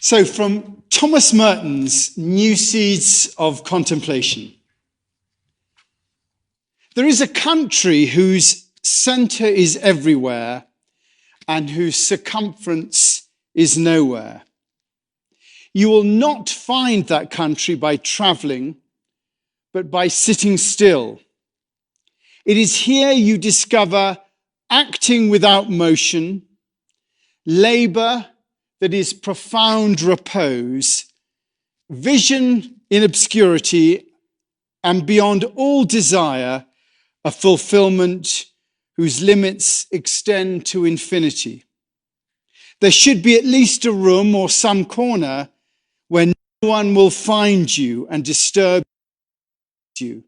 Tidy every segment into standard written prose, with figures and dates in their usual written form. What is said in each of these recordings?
So from Thomas Merton's New Seeds of Contemplation. There is a country whose centre is everywhere and whose circumference is nowhere. You will not find that country by travelling, but by sitting still. It is here you discover acting without motion, labour that is profound repose, vision in obscurity, and beyond all desire, a fulfillment whose limits extend to infinity. There should be at least a room or some corner where no one will find you and disturb you.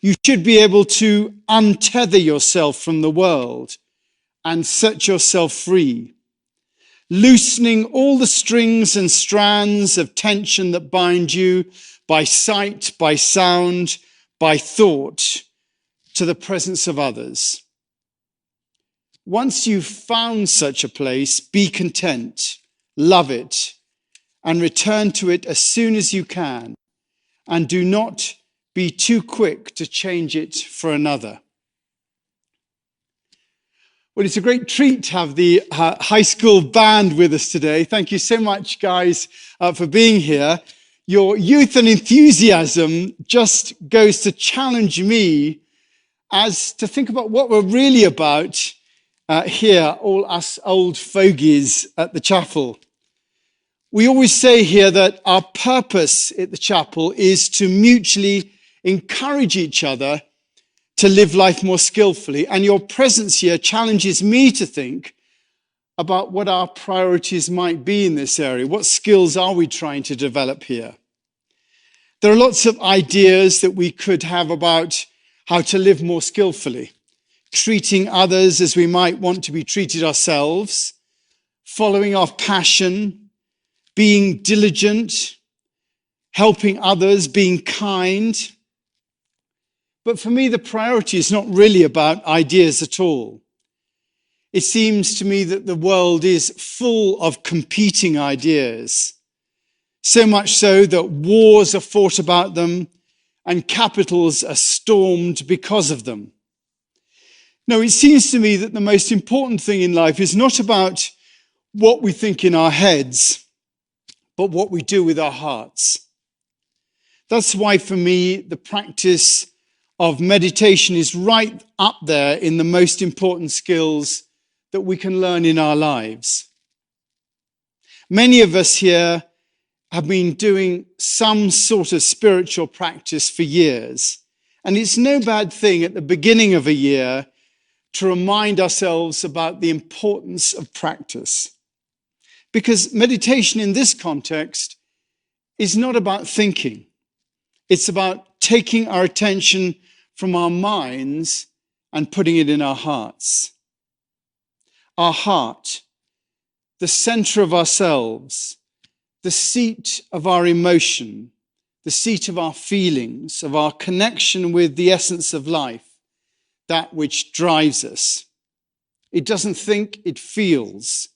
You should be able to untether yourself from the world and set yourself free, loosening all the strings and strands of tension that bind you by sight, by sound, by thought, to the presence of others. Once you've found such a place, be content, love it, and return to it as soon as you can, and do not be too quick to change it for another. Well, it's a great treat to have the high school band with us today. Thank you so much, guys, for being here. Your youth and enthusiasm just goes to challenge me as to think about what we're really about here, all us old fogies at the chapel. We always say here that our purpose at the chapel is to mutually encourage each other to live life more skillfully. And your presence here challenges me to think about what our priorities might be in this area. What skills are we trying to develop here? There are lots of ideas that we could have about how to live more skillfully, treating others as we might want to be treated ourselves, following our passion, being diligent, helping others, being kind. But for me, the priority is not really about ideas at all. It seems to me that the world is full of competing ideas, so much so that wars are fought about them and capitals are stormed because of them. No, it seems to me that the most important thing in life is not about what we think in our heads, but what we do with our hearts. That's why, for me, the practice of meditation is right up there in the most important skills that we can learn in our lives. Many of us here have been doing some sort of spiritual practice for years, and it's no bad thing at the beginning of a year to remind ourselves about the importance of practice. Because meditation in this context is not about thinking. It's about taking our attention from our minds and putting it in our hearts. Our heart, the center of ourselves, the seat of our emotion, the seat of our feelings, of our connection with the essence of life, that which drives us. It doesn't think, it feels.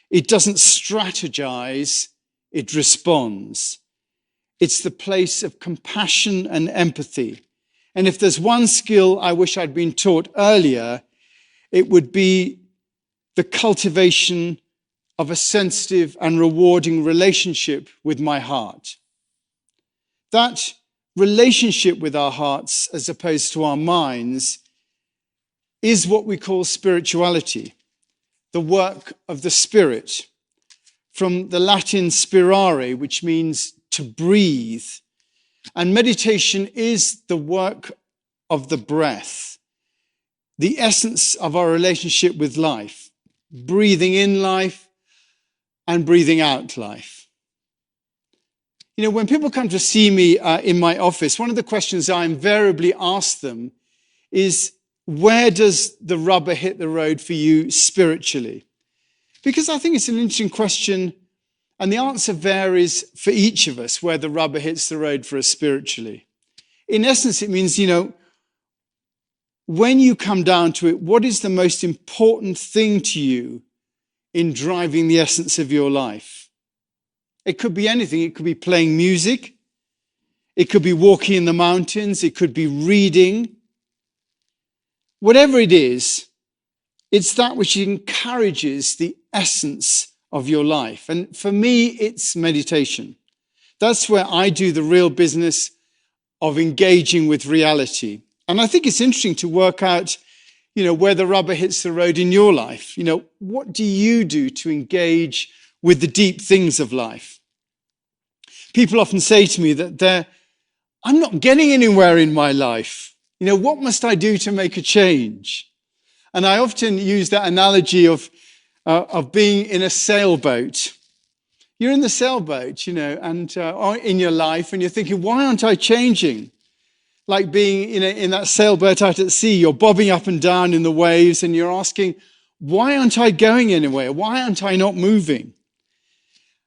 It doesn't strategize, it responds. It's the place of compassion and empathy. And if there's one skill I wish I'd been taught earlier, it would be the cultivation of a sensitive and rewarding relationship with my heart. That relationship with our hearts, as opposed to our minds, is what we call spirituality, the work of the Spirit, from the Latin spirare, which means to breathe. And meditation is the work of the breath, the essence of our relationship with life, breathing in life and breathing out life. You know, when people come to see me in my office, one of the questions I invariably ask them is, where does the rubber hit the road for you spiritually? Because I think it's an interesting question, and the answer varies for each of us, where the rubber hits the road for us spiritually. In essence, it means, when you come down to it, what is the most important thing to you in driving the essence of your life? It could be anything. It could be playing music. It could be walking in the mountains. It could be reading. Whatever it is, it's that which encourages the essence of your life. And for me, it's meditation. That's where I do the real business of engaging with reality. And I think it's interesting to work out, where the rubber hits the road in your life. What do you do to engage with the deep things of life? People often say to me that I'm not getting anywhere in my life. What must I do to make a change? And I often use that analogy of being in a sailboat. You're in the sailboat, and in your life, and you're thinking, why aren't I changing? Like being in that sailboat out at sea, you're bobbing up and down in the waves, and you're asking, why aren't I going anywhere? Why aren't I not moving?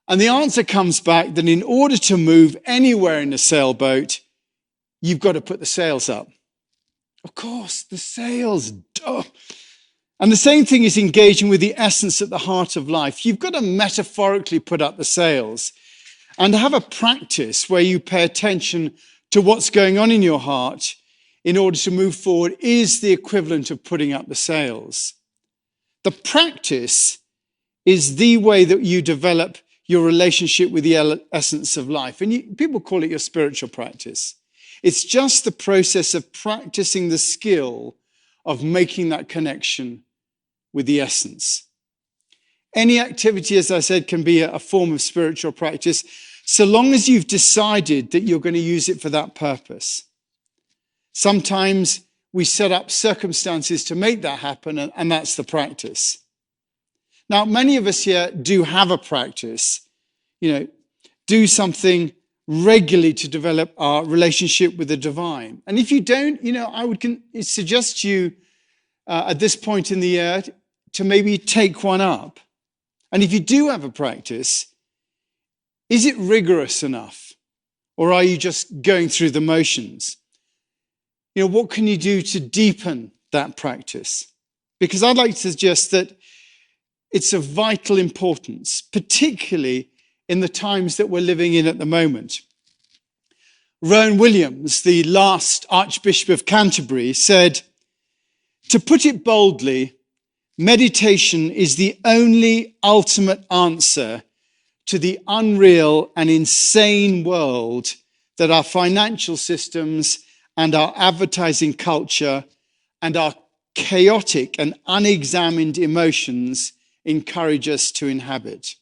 And the answer comes back that in order to move anywhere in a sailboat, you've got to put the sails up. Of course, the sails, duh. And the same thing is engaging with the essence at the heart of life. You've got to metaphorically put up the sails and have a practice where you pay attention to what's going on in your heart in order to move forward is the equivalent of putting up the sails. The practice is the way that you develop your relationship with the essence of life. And people call it your spiritual practice. It's just the process of practicing the skill of making that connection with the essence. Any activity, as I said, can be a form of spiritual practice, so long as you've decided that you're going to use it for that purpose. Sometimes we set up circumstances to make that happen, and that's the practice. Now, many of us here do have a practice, do something regularly to develop our relationship with the divine. And if you don't, I would suggest to you at this point in the year to maybe take one up. And if you do have a practice, is it rigorous enough? Or are you just going through the motions? What can you do to deepen that practice? Because I'd like to suggest that it's of vital importance, particularly in the times that we're living in at the moment. Rowan Williams, the last Archbishop of Canterbury, said, "To put it boldly, meditation is the only ultimate answer to the unreal and insane world that our financial systems and our advertising culture and our chaotic and unexamined emotions encourage us to inhabit."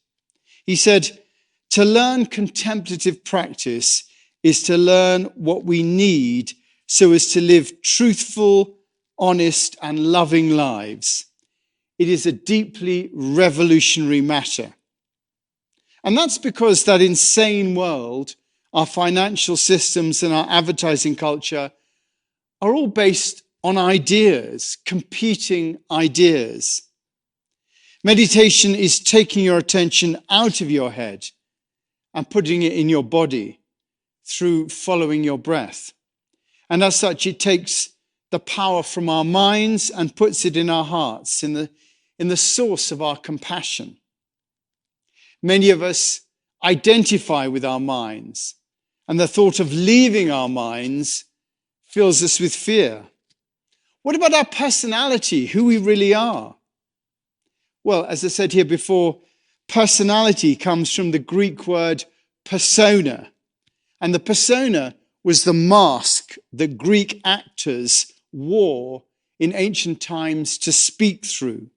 He said, "To learn contemplative practice is to learn what we need so as to live truthful, honest, and loving lives. It is a deeply revolutionary matter." And that's because that insane world, our financial systems and our advertising culture, are all based on ideas, competing ideas. Meditation is taking your attention out of your head and putting it in your body through following your breath. And as such, it takes the power from our minds and puts it in our hearts, in the source of our compassion. Many of us identify with our minds, and the thought of leaving our minds fills us with fear. What about our personality, who we really are? Well, as I said here before, personality comes from the Greek word persona. And the persona was the mask that Greek actors wore in ancient times to speak through.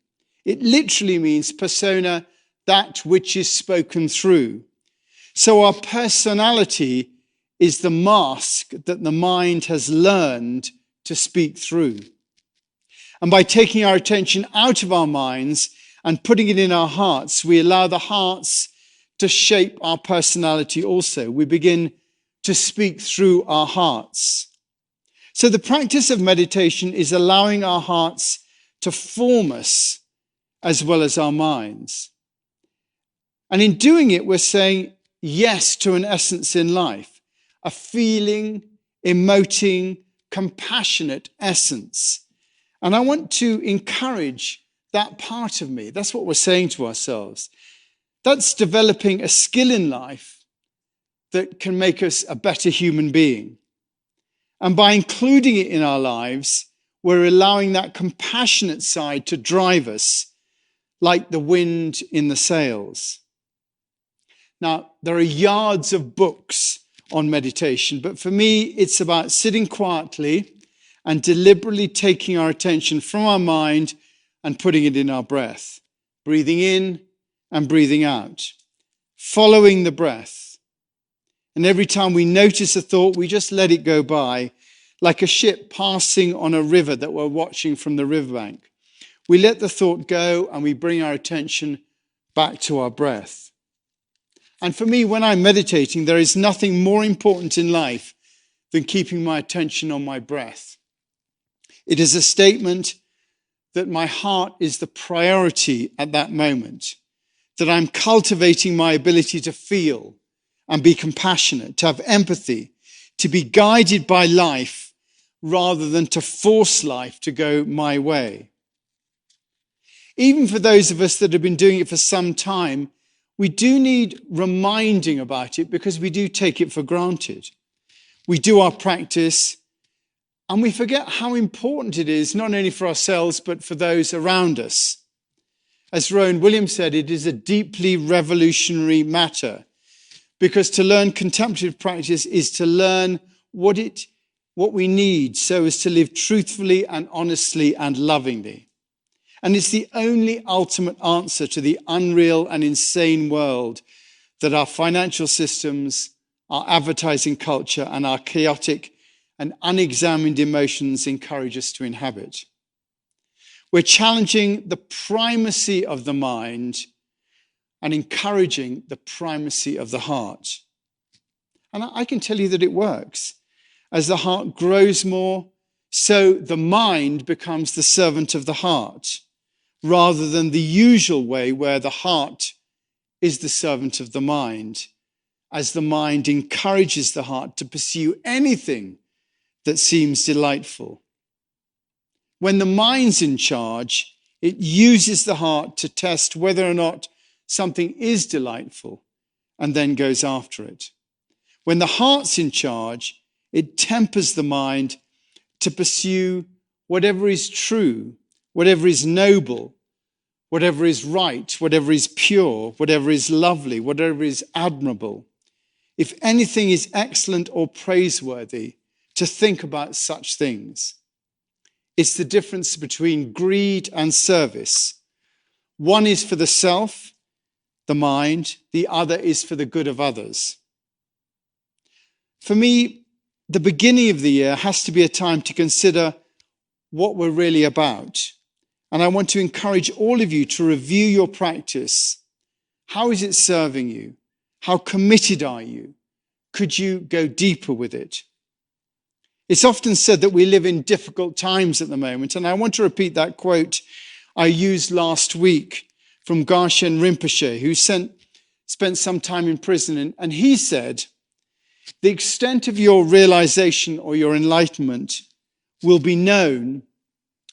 It literally means persona, that which is spoken through. So our personality is the mask that the mind has learned to speak through. And by taking our attention out of our minds and putting it in our hearts, we allow the hearts to shape our personality also. We begin to speak through our hearts. So the practice of meditation is allowing our hearts to form us as well as our minds. And in doing it, we're saying yes to an essence in life, a feeling, emoting, compassionate essence. And I want to encourage that part of me. That's what we're saying to ourselves. That's developing a skill in life that can make us a better human being. And by including it in our lives, we're allowing that compassionate side to drive us like the wind in the sails. Now, there are yards of books on meditation, but for me, it's about sitting quietly and deliberately taking our attention from our mind and putting it in our breath, breathing in and breathing out, following the breath. And every time we notice a thought, we just let it go by, like a ship passing on a river that we're watching from the riverbank. We let the thought go and we bring our attention back to our breath. And for me, when I'm meditating, there is nothing more important in life than keeping my attention on my breath. It is a statement that my heart is the priority at that moment, that I'm cultivating my ability to feel and be compassionate, to have empathy, to be guided by life rather than to force life to go my way. Even for those of us that have been doing it for some time, we do need reminding about it because we do take it for granted. We do our practice and we forget how important it is, not only for ourselves, but for those around us. As Rowan Williams said, it is a deeply revolutionary matter because to learn contemplative practice is to learn what we need so as to live truthfully and honestly and lovingly. And it's the only ultimate answer to the unreal and insane world that our financial systems, our advertising culture, and our chaotic and unexamined emotions encourage us to inhabit. We're challenging the primacy of the mind and encouraging the primacy of the heart. And I can tell you that it works. As the heart grows more, so the mind becomes the servant of the heart, rather than the usual way where the heart is the servant of the mind, as the mind encourages the heart to pursue anything that seems delightful. When the mind's in charge, it uses the heart to test whether or not something is delightful and then goes after it. When the heart's in charge, it tempers the mind to pursue whatever is true, whatever is noble, whatever is right, whatever is pure, whatever is lovely, whatever is admirable. If anything is excellent or praiseworthy, to think about such things. It's the difference between greed and service. One is for the self, the mind, the other is for the good of others. For me, the beginning of the year has to be a time to consider what we're really about. And I want to encourage all of you to review your practice. How is it serving you? How committed are you? Could you go deeper with it? It's often said that we live in difficult times at the moment, and I want to repeat that quote I used last week from Garshen Rinpoche, who spent some time in prison, and he said, "The extent of your realization or your enlightenment will be known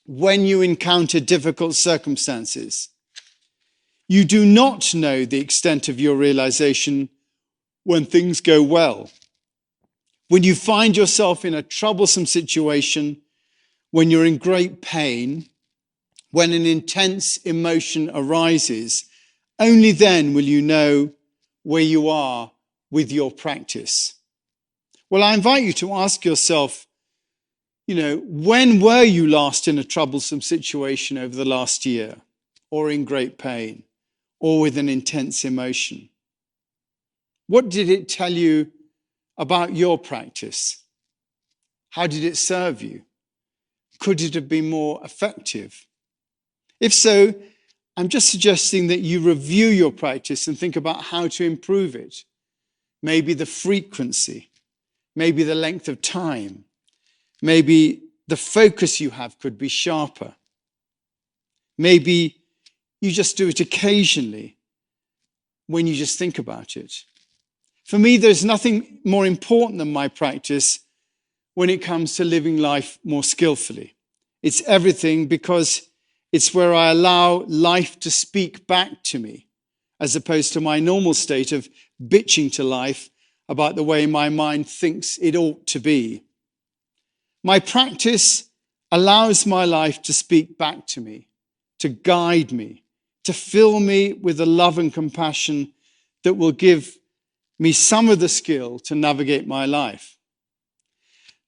when you encounter difficult circumstances. You do not know the extent of your realization when things go well. When you find yourself in a troublesome situation, when you're in great pain, when an intense emotion arises, only then will you know where you are with your practice." Well, I invite you to ask yourself, when were you last in a troublesome situation over the last year, or in great pain, or with an intense emotion? What did it tell you about your practice? How did it serve you? Could it have been more effective? If so, I'm just suggesting that you review your practice and think about how to improve it. Maybe the frequency, maybe the length of time, maybe the focus you have could be sharper. Maybe you just do it occasionally when you just think about it. For me, there's nothing more important than my practice when it comes to living life more skillfully. It's everything because it's where I allow life to speak back to me as opposed to my normal state of bitching to life about the way my mind thinks it ought to be. My practice allows my life to speak back to me, to guide me, to fill me with the love and compassion that will give me some of the skill to navigate my life.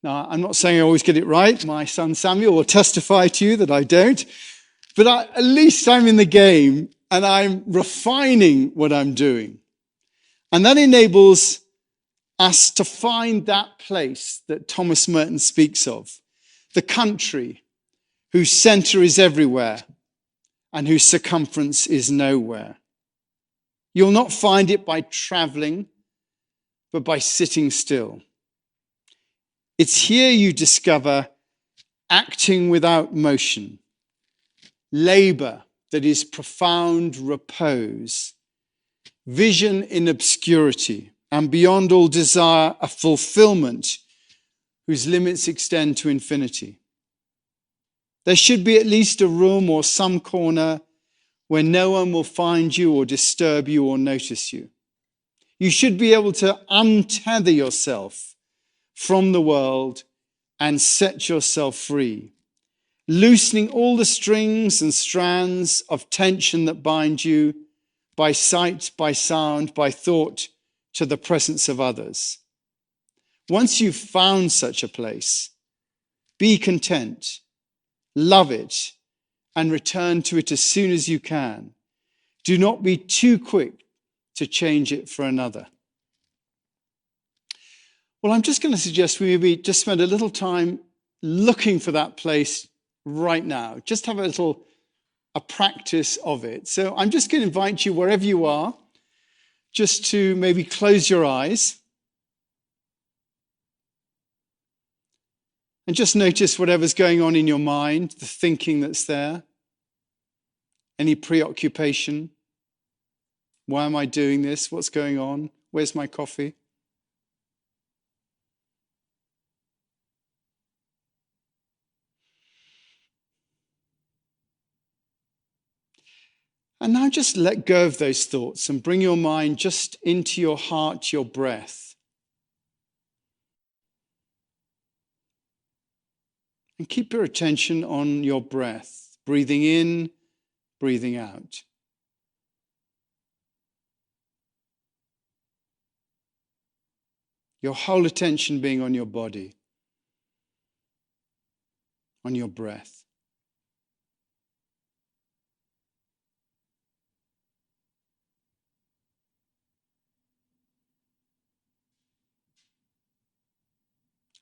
Now, I'm not saying I always get it right. My son Samuel will testify to you that I don't. But at least I'm in the game and I'm refining what I'm doing. And that enables us to find that place that Thomas Merton speaks of, the country whose center is everywhere and whose circumference is nowhere. You'll not find it by traveling, but by sitting still. It's here you discover acting without motion, labor that is profound repose, vision in obscurity, and beyond all desire, a fulfillment whose limits extend to infinity. There should be at least a room or some corner where no one will find you or disturb you or notice you. You should be able to untether yourself from the world and set yourself free, loosening all the strings and strands of tension that bind you by sight, by sound, by thought to the presence of others. Once you've found such a place, be content, love it, and return to it as soon as you can. Do not be too quick to change it for another. Well, I'm just going to suggest we maybe just spend a little time looking for that place right now. Just have a practice of it. So I'm just going to invite you wherever you are, just to maybe close your eyes and just notice whatever's going on in your mind, the thinking that's there, any preoccupation. Why am I doing this? What's going on? Where's my coffee? And now just let go of those thoughts and bring your mind just into your heart, your breath. And keep your attention on your breath, breathing in, breathing out. Your whole attention being on your body, on your breath.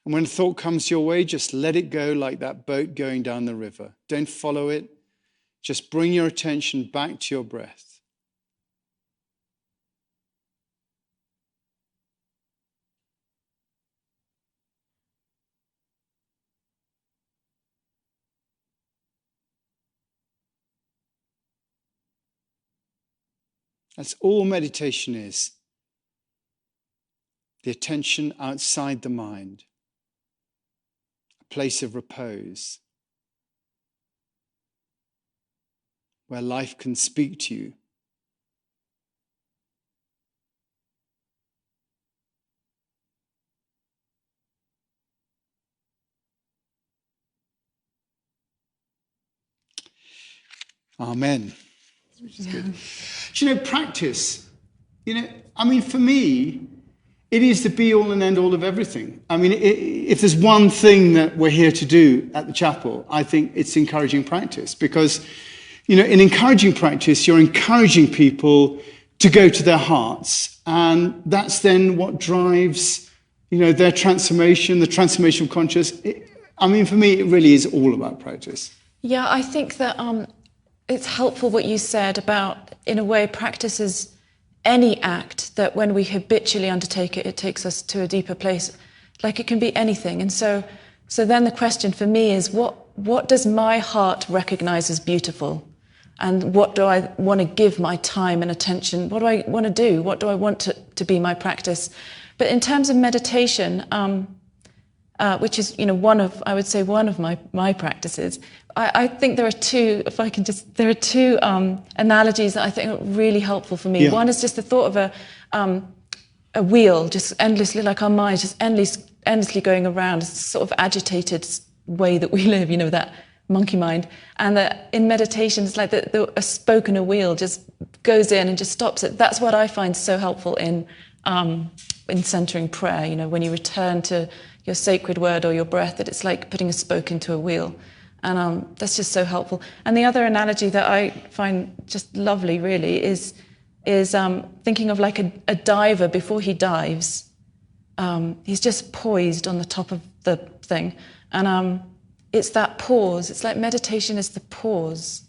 And when a thought comes your way, just let it go like that boat going down the river. Don't follow it. Just bring your attention back to your breath. That's all meditation is. The attention outside the mind. Place of repose where life can speak to you. Amen. Which is good. Do you know, practice, for me, it is the be-all and end-all of everything. I mean, if there's one thing that we're here to do at the chapel, I think it's encouraging practice. Because, in encouraging practice, you're encouraging people to go to their hearts. And that's then what drives, their transformation, the transformation of consciousness. For me, it really is all about practice. Yeah, I think that it's helpful what you said about, in a way, practice is any act that when we habitually undertake it, it takes us to a deeper place. Like it can be anything. And so then the question for me is, what does my heart recognize as beautiful? And what do I want to give my time and attention? What do I want to do? What do I want to be my practice? But in terms of meditation, which is, I would say one of my practices. I think there are two, analogies that I think are really helpful for me. Yeah. One is just the thought of a wheel, just endlessly, like our mind, just endlessly going around, this sort of agitated way that we live, that monkey mind. And that in meditation, it's like a spoke in a wheel just goes in and just stops it. That's what I find so helpful in centering prayer. When you return to your sacred word or your breath, that it's like putting a spoke into a wheel. And that's just so helpful. And the other analogy that I find just lovely, really, is thinking of like a diver before he dives. He's just poised on the top of the thing. And it's that pause. It's like meditation is the pause.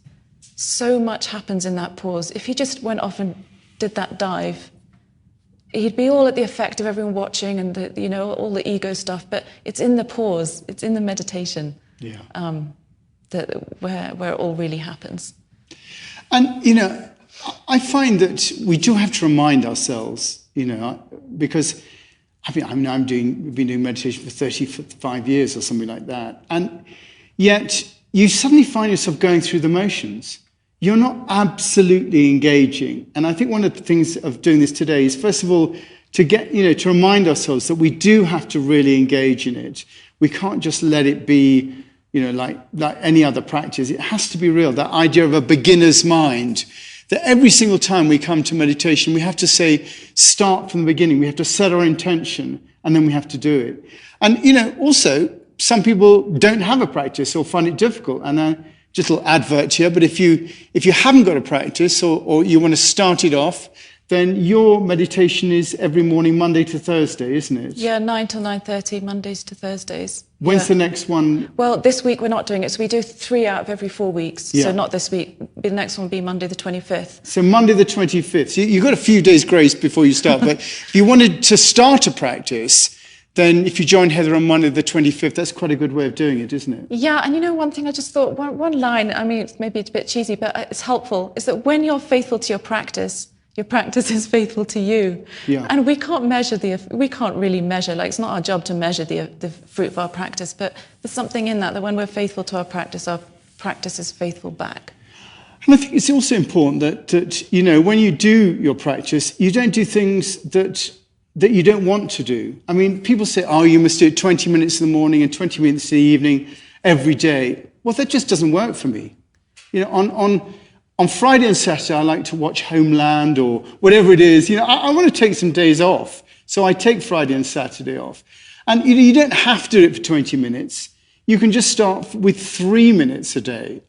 So much happens in that pause. If he just went off and did that dive, he'd be all at the effect of everyone watching and all the ego stuff. But it's in the pause. It's in the meditation. Yeah. Where it all really happens. And I find that we do have to remind ourselves, because we've been doing meditation for 35 years or something like that. And yet you suddenly find yourself going through the motions. You're not absolutely engaging. And I think one of the things of doing this today is, first of all, to get, to remind ourselves that we do have to really engage in it. We can't just let it be, like any other practice. It has to be real. That idea of a beginner's mind, that every single time we come to meditation, we have to say, start from the beginning. We have to set our intention, and then we have to do it. And, also, some people don't have a practice or find it difficult. And just a little advert here, but if you haven't got a practice or you want to start it off, then your meditation is every morning, Monday to Thursday, isn't it? Yeah, 9 till 9:30, Mondays to Thursdays. When's the next one? Well, this week we're not doing it, so we do 3 out of every 4 weeks. Yeah. So not this week. The next one will be Monday the 25th. So Monday the 25th. So you've got a few days grace before you start, but if you wanted to start a practice, then if you join Heather on Monday the 25th, that's quite a good way of doing it, isn't it? Yeah, and one thing I just thought, one line, maybe it's a bit cheesy, but it's helpful, is that when you're faithful to your practice is faithful to you. Yeah. And we can't really measure, like it's not our job to measure the fruit of our practice, but there's something in that when we're faithful to our practice is faithful back. And I think it's also important that when you do your practice, you don't do things that you don't want to do. People say, you must do it 20 minutes in the morning and 20 minutes in the evening every day. Well, that just doesn't work for me. On Friday and Saturday, I like to watch Homeland or whatever it is. I want to take some days off. So I take Friday and Saturday off. And you don't have to do it for 20 minutes. You can just start with 3 minutes a day.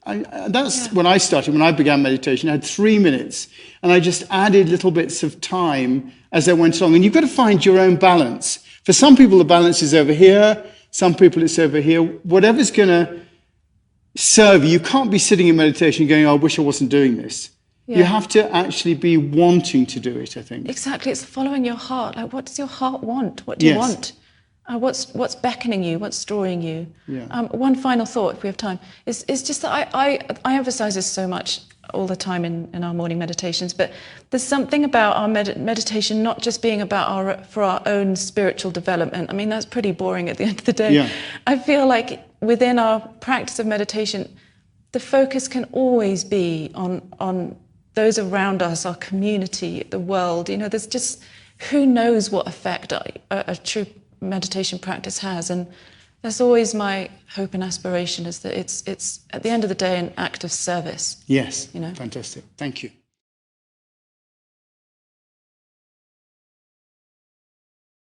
That's when I started. When I began meditation, I had 3 minutes. And I just added little bits of time as I went along. And you've got to find your own balance. For some people, the balance is over here. Some people, it's over here. Whatever's going to serve you. You can't be sitting in meditation going, I wish I wasn't doing this. Yeah. You have to actually be wanting to do it, I think. Exactly. It's following your heart. Like, what does your heart want? What do you want? What's beckoning you? What's drawing you? Yeah. One final thought, if we have time, is just that I emphasize this so much all the time in our morning meditations, but there's something about our meditation not just being about for our own spiritual development. That's pretty boring at the end of the day. Yeah. I feel like within our practice of meditation, the focus can always be on those around us, our community, the world. There's just, who knows what effect a true meditation practice has, and that's always my hope and aspiration, is that it's at the end of the day an act of service. Yes, fantastic. Thank you.